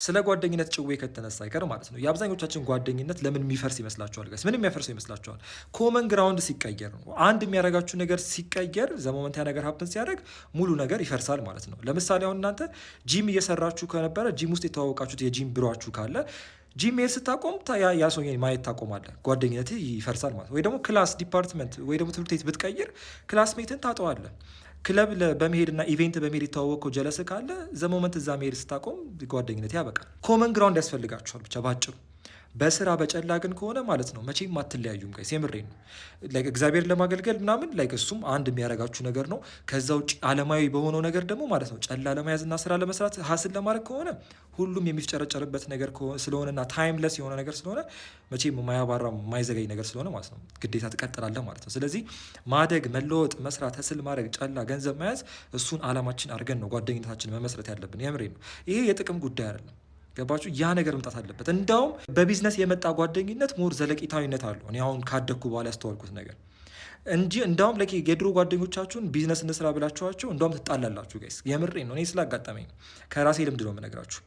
ስለ ጓደኝነት ጭዌ ከተነሳ አይቀር ማለት ነው የአብዛኞቻችን ጓደኝነት ለምን የሚፈርስ ይመስላችኋል? ጋይስ ምን የሚያፈርሰው ይመስላችኋል? ኮመን ግራውንድ ሲቀየር ነው። አንድ የሚያደርጋችሁ ነገር ሲቀየር ዘሞመንት ያ ነገር ሀፕን ሲያደርግ ሙሉ ነገር ይፈርሳል ማለት ነው። ለምሳሌ አሁን እናንተ ጂም እየሰራችሁ ከነበረ ጂም ውስጥ የተዋወቃችሁት የጂም ብሯችሁ ካለ ጂም መሄድ ስታቆም ያ ሰውዬ ማየት ታቆማለህ፣ ጓደኝነት ይፈርሳል ማለት ነው። ወይ ደግሞ ክላስ ዲፓርትመንት ወይ ደግሞ ትምህርት ቤት ብትቀይር ክላስሜትን ታጠዋለህ። ክለብ በመሄድና ኢቬንት በመሄድ የተዋወቀው ጀለስ ካለ ዘሞመንት እዛ መሄድ ስታቆም ጓደኝነት ያበቃል። ኮመን ግራውንድ ያስፈልጋችኋል ብቻ ባጭሩ። በስራ በጨላ ግን ከሆነ ማለት ነው መቼም አትለያዩም ጋይስ፣ የምሬን ነው። እግዚአብሔር ለማገልገል ምናምን እሱም አንድ የሚያደርጋችሁ ነገር ነው። ከዛ ውጭ አለማዊ በሆነው ነገር ደግሞ ማለት ነው ጨላ ለመያዝና ስራ ለመስራት ሀስል ለማድረግ ከሆነ ሁሉም የሚፍጨረጨርበት ነገር ስለሆነና ታይምለስ የሆነ ነገር ስለሆነ መቼም የማያባራ የማይዘገኝ ነገር ስለሆነ ማለት ነው ግዴታ ትቀጥላለህ ማለት ነው። ስለዚህ ማደግ፣ መለወጥ፣ መስራት፣ ሀስል ማድረግ፣ ጨላ ገንዘብ መያዝ እሱን አላማችን አድርገን ነው ጓደኝነታችን መመስረት ያለብን። የምሬን ነው። ይሄ የጥቅም ጉዳይ አይደለም። ገባችሁ? ያ ነገር መምጣት አለበት። እንዳውም በቢዝነስ የመጣ ጓደኝነት ሞር ዘለቂታዊነት አለው። እኔ አሁን ካደግኩ በኋላ ያስተዋልኩት ነገር እንጂ እንዳውም የድሮ ጓደኞቻችሁን ቢዝነስ እንስራ ብላችኋቸው እንዳውም ትጣላላችሁ ጋይስ። የምሬን ነው። እኔ ስላጋጠመኝ ከራሴ ልምድ ነው የምነግራችሁ።